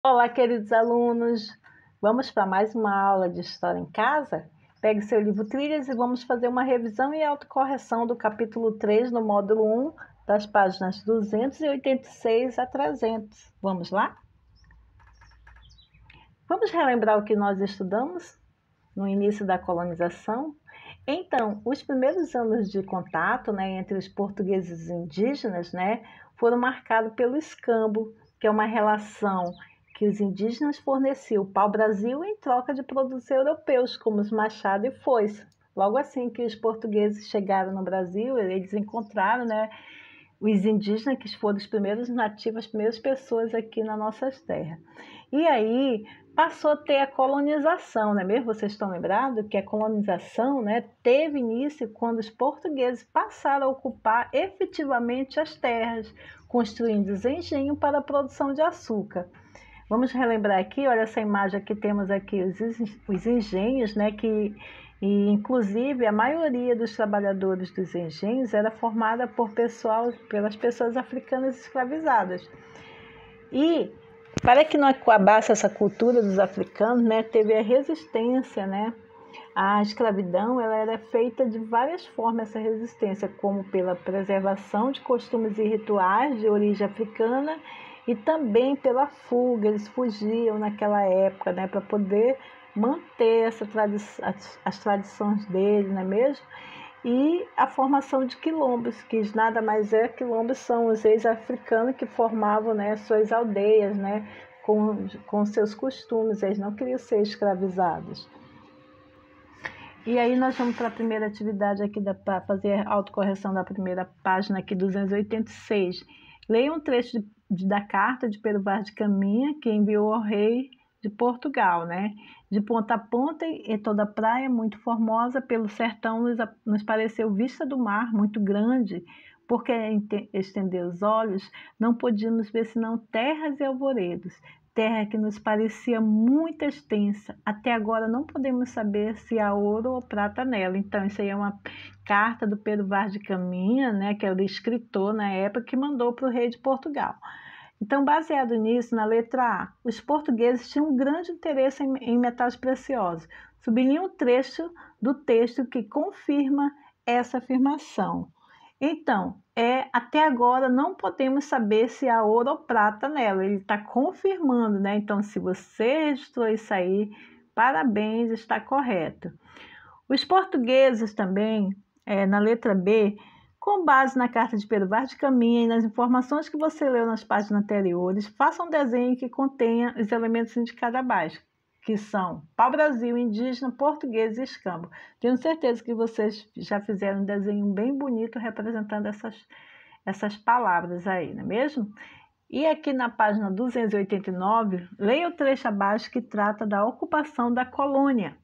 Olá, queridos alunos! Vamos para mais uma aula de História em Casa? Pegue seu livro Trilhas e vamos fazer uma revisão e autocorreção do capítulo 3 no módulo 1, das páginas 286 a 300. Vamos lá? Vamos relembrar o que nós estudamos no início da colonização? Então, os primeiros anos de contato, entre os portugueses e indígenas, foram marcados pelo escambo, que é uma relação que os indígenas forneciam o pau-brasil em troca de produtos europeus, como os machados e foices. Logo assim que os portugueses chegaram no Brasil, eles encontraram, os indígenas, que foram os primeiros nativos, as primeiras pessoas aqui nas nossas terras. E aí passou a ter a colonização, não é mesmo? Vocês estão lembrados que a colonização, teve início quando os portugueses passaram a ocupar efetivamente as terras, construindo os engenhos para a produção de açúcar. Vamos relembrar aqui, olha essa imagem que temos aqui, os engenhos, e inclusive a maioria dos trabalhadores dos engenhos era formada pelas pessoas africanas escravizadas. E para que não acabasse essa cultura dos africanos, teve a resistência, A escravidão ela era feita de várias formas, essa resistência, como pela preservação de costumes e rituais de origem africana e também pela fuga. Eles fugiam naquela época, para poder manter as tradições deles, não é mesmo? E a formação de quilombos, que nada mais é, quilombos são os ex-africanos que formavam, suas aldeias, com seus costumes, eles não queriam ser escravizados. E aí nós vamos para a primeira atividade aqui, para fazer a autocorreção da primeira página aqui, 286. Leia um trecho da carta de Pero Vaz de Caminha, que enviou ao rei de Portugal, De ponta a ponta e toda a praia muito formosa, pelo sertão nos pareceu vista do mar muito grande, porque estender os olhos não podíamos ver senão terras e alvoredos, terra que nos parecia muito extensa. Até agora não podemos saber se há ouro ou prata nela. Então, isso aí é uma carta do Pero Vaz de Caminha, que era o escritor na época, que mandou para o rei de Portugal. Então, baseado nisso, na letra A, os portugueses tinham um grande interesse em metais preciosos. Sublinhe um trecho do texto que confirma essa afirmação. Então, até agora não podemos saber se há ouro ou prata nela. Ele está confirmando, Então, se você registrou isso aí, parabéns, está correto. Os portugueses também, na letra B, com base na carta de Pero Vaz de Caminha e nas informações que você leu nas páginas anteriores, faça um desenho que contenha os elementos indicados abaixo, que são pau-brasil, indígena, português e escambo. Tenho certeza que vocês já fizeram um desenho bem bonito representando essas palavras aí, não é mesmo? E aqui na página 289, leia o trecho abaixo que trata da ocupação da colônia.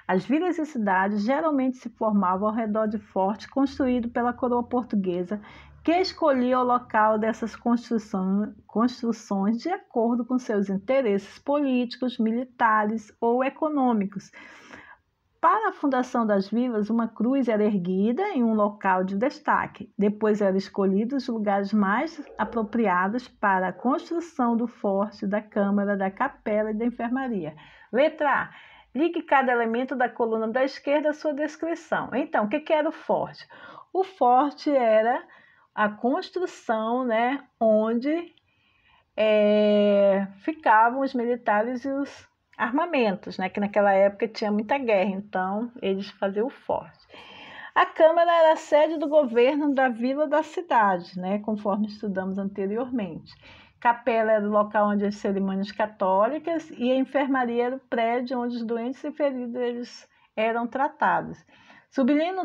As vilas e cidades geralmente se formavam ao redor de fortes construídos pela coroa portuguesa, que escolhia o local dessas construções de acordo com seus interesses políticos, militares ou econômicos. Para a fundação das vilas, uma cruz era erguida em um local de destaque. Depois eram escolhidos os lugares mais apropriados para a construção do forte, da câmara, da capela e da enfermaria. Letra A. Ligue cada elemento da coluna da esquerda à sua descrição. Então, o que era o forte? O forte era a construção, onde ficavam os militares e os armamentos, que naquela época tinha muita guerra, então eles faziam o forte. A Câmara era a sede do governo da vila ou da cidade, conforme estudamos anteriormente. Capela era o local onde as cerimônias católicas e a enfermaria era o prédio onde os doentes e feridos eles eram tratados.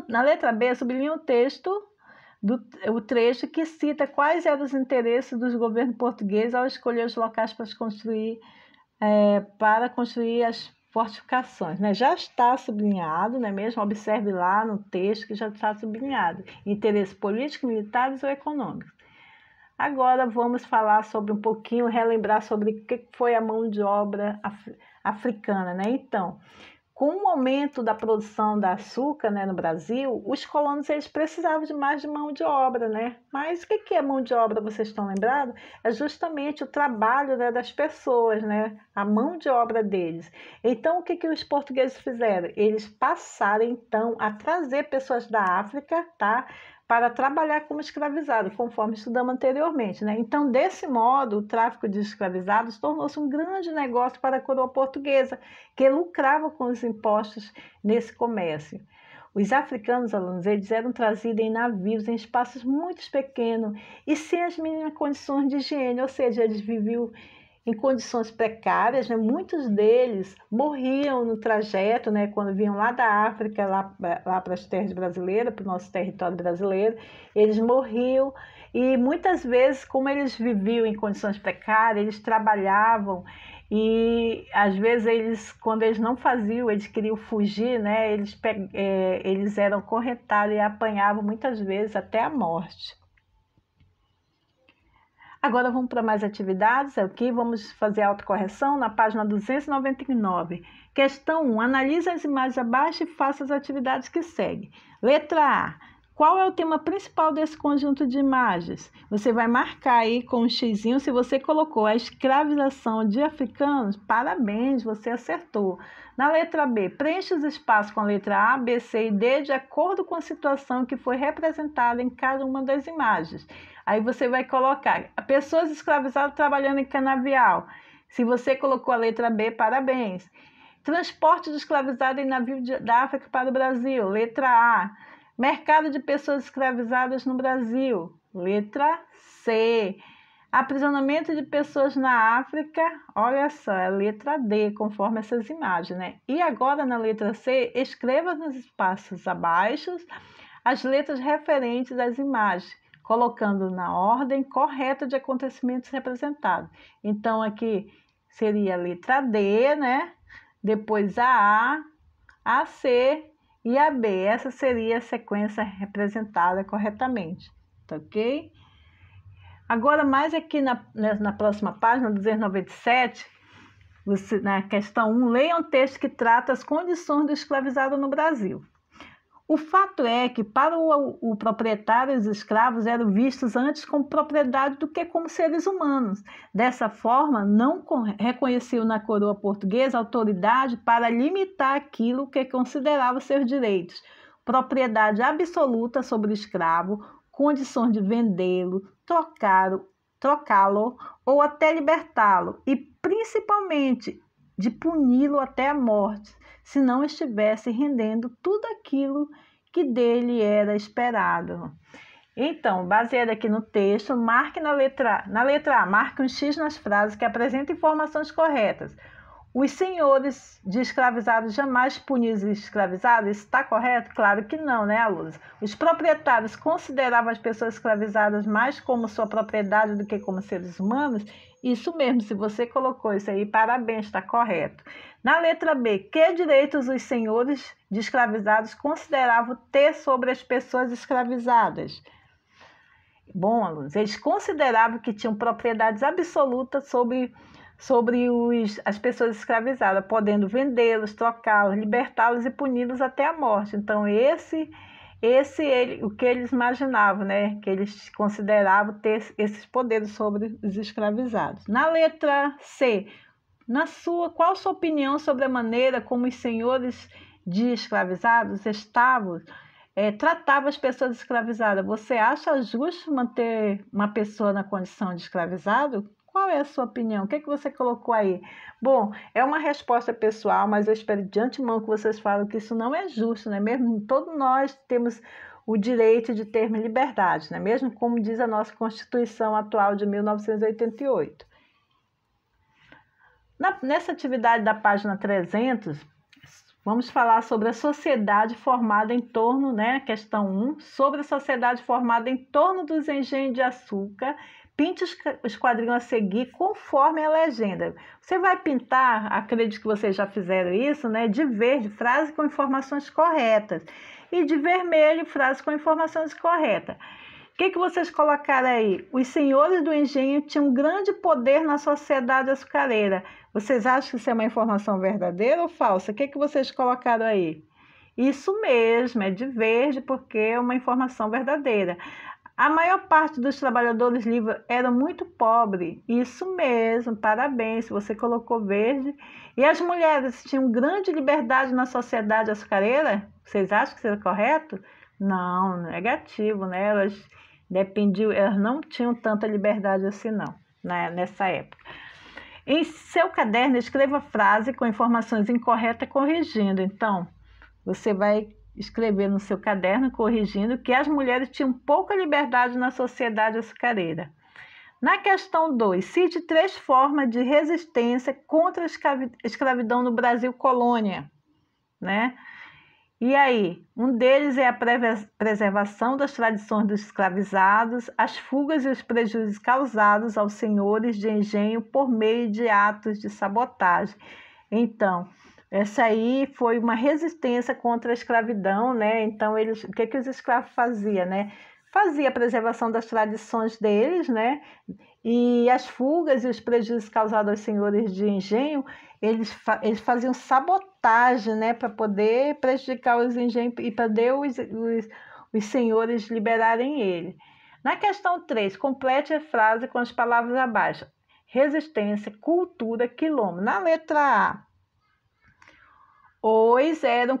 Na letra B, sublinhe o trecho que cita quais eram os interesses dos governos portugueses ao escolher os locais para construir as fortificações. Já está sublinhado, não é mesmo? Observe lá no texto que já está sublinhado. Interesses políticos, militares ou econômicos. Agora vamos falar relembrar sobre o que foi a mão de obra africana, Então, com o aumento da produção da açúcar, né, no Brasil, os colonos eles precisavam de mais de mão de obra, né? Mas o que é mão de obra, vocês estão lembrados? É justamente o trabalho, né, das pessoas, né? A mão de obra deles. Então, o que os portugueses fizeram? Eles passaram, então, a trazer pessoas da África, tá? Para trabalhar como escravizado, conforme estudamos anteriormente, né? Então, desse modo, o tráfico de escravizados tornou-se um grande negócio para a coroa portuguesa, que lucrava com os impostos nesse comércio. Os africanos, alunos, eles eram trazidos em navios, em espaços muito pequenos e sem as mínimas condições de higiene, ou seja, eles viviam em condições precárias, né? Muitos deles morriam no trajeto, né? Quando vinham lá da África, lá para as terras brasileiras, para o nosso território brasileiro, eles morriam e muitas vezes, como eles viviam em condições precárias, eles trabalhavam e às vezes eles, quando eles não faziam, eles queriam fugir, né? Eles eram correntados e apanhavam muitas vezes até a morte. Agora vamos para mais atividades, aqui vamos fazer a autocorreção na página 299. Questão 1, analise as imagens abaixo e faça as atividades que seguem. Letra A, qual é o tema principal desse conjunto de imagens? Você vai marcar aí com um xizinho, se você colocou a escravização de africanos, parabéns, você acertou. Na letra B, preencha os espaços com a letra A, B, C e D de acordo com a situação que foi representada em cada uma das imagens. Aí você vai colocar pessoas escravizadas trabalhando em canavial. Se você colocou a letra B, parabéns. Transporte de escravizados em navio da África para o Brasil. Letra A. Mercado de pessoas escravizadas no Brasil. Letra C. Aprisionamento de pessoas na África. Olha só, é a letra D, conforme essas imagens, né? E agora na letra C, escreva nos espaços abaixo as letras referentes às imagens, colocando na ordem correta de acontecimentos representados. Então, aqui seria a letra D, né? Depois a C e a B. Essa seria a sequência representada corretamente, tá ok? Agora, mais aqui na próxima página, 297, na questão 1, leia um texto que trata as condições do escravizado no Brasil. O fato é que, para o proprietário, os escravos eram vistos antes como propriedade do que como seres humanos. Dessa forma, não reconheciam na coroa portuguesa autoridade para limitar aquilo que considerava seus direitos. Propriedade absoluta sobre o escravo, condições de vendê-lo, trocá-lo ou até libertá-lo, e principalmente de puni-lo até a morte, se não estivesse rendendo tudo aquilo que dele era esperado. Então, baseado aqui no texto, marque na letra A, marque um X nas frases que apresentam informações corretas. Os senhores de escravizados jamais puniam os escravizados? Isso está correto? Claro que não, né, alunos? Os proprietários consideravam as pessoas escravizadas mais como sua propriedade do que como seres humanos? Isso mesmo, se você colocou isso aí, parabéns, está correto. Na letra B, que direitos os senhores de escravizados consideravam ter sobre as pessoas escravizadas? Bom, alunos, eles consideravam que tinham propriedades absolutas sobre as pessoas escravizadas, podendo vendê-los, trocá-los, libertá-los e puni-los até a morte. Então, o que eles imaginavam, né? Que eles consideravam ter esses poderes sobre os escravizados. Na letra C, qual a sua opinião sobre a maneira como os senhores de escravizados tratavam as pessoas escravizadas? Você acha justo manter uma pessoa na condição de escravizado? Qual é a sua opinião? O que você colocou aí? Bom, é uma resposta pessoal, mas eu espero de antemão que vocês falem que isso não é justo, né? Mesmo todos nós temos o direito de ter liberdade, né? Mesmo como diz a nossa Constituição atual de 1988. Nessa atividade da página 300, vamos falar sobre a sociedade formada em torno, né? Questão 1, sobre a sociedade formada em torno dos engenhos de açúcar. Pinte os quadrinhos a seguir conforme a legenda. Você vai pintar, acredito que vocês já fizeram isso, né? De verde, frase com informações corretas. E de vermelho, frase com informações corretas. que vocês colocaram aí? Os senhores do engenho tinham grande poder na sociedade açucareira. Vocês acham que isso é uma informação verdadeira ou falsa? O que vocês colocaram aí? Isso mesmo, é de verde porque é uma informação verdadeira. A maior parte dos trabalhadores livres era muito pobre. Isso mesmo, parabéns, você colocou verde. E as mulheres tinham grande liberdade na sociedade açucareira? Vocês acham que isso é correto? Não, negativo, né? Elas não tinham tanta liberdade assim não, né, nessa época. Em seu caderno, escreva frase com informações incorretas corrigindo. Então, você vai escrever no seu caderno corrigindo que as mulheres tinham pouca liberdade na sociedade açucareira. Na questão 2, cite 3 formas de resistência contra a escravidão no Brasil colônia, né? E aí, um deles é a preservação das tradições dos escravizados, as fugas e os prejuízos causados aos senhores de engenho por meio de atos de sabotagem. Então, essa aí foi uma resistência contra a escravidão, né? Então, o que os escravos faziam, né? Fazia a preservação das tradições deles, né? E as fugas e os prejuízos causados aos senhores de engenho, eles faziam sabotagem, né? Para poder prejudicar os engenhos e poder os senhores liberarem ele. Na questão 3, complete a frase com as palavras abaixo. Resistência, cultura, quilombo. Na letra A, os eram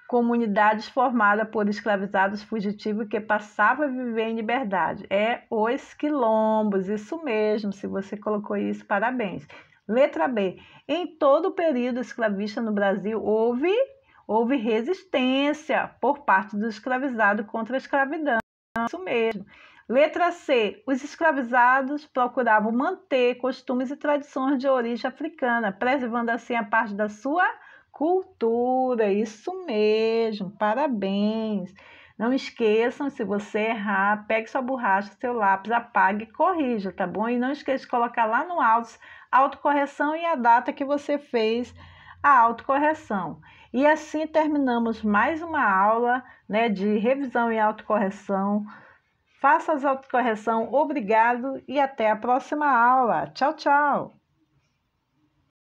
comunidades formadas por escravizados fugitivos que passavam a viver em liberdade. É os quilombos, isso mesmo. Se você colocou isso, parabéns. Letra B. Em todo o período escravista no Brasil, houve resistência por parte dos escravizados contra a escravidão. Isso mesmo. Letra C. Os escravizados procuravam manter costumes e tradições de origem africana, preservando assim a parte da sua cultura. Isso mesmo, parabéns. Não esqueçam, se você errar, pegue sua borracha, seu lápis, apague e corrija, tá bom? E não esqueça de colocar lá no autocorreção e a data que você fez a autocorreção. E assim terminamos mais uma aula, né, de revisão e autocorreção. Faça as autocorreção, obrigado e até a próxima aula. Tchau, tchau!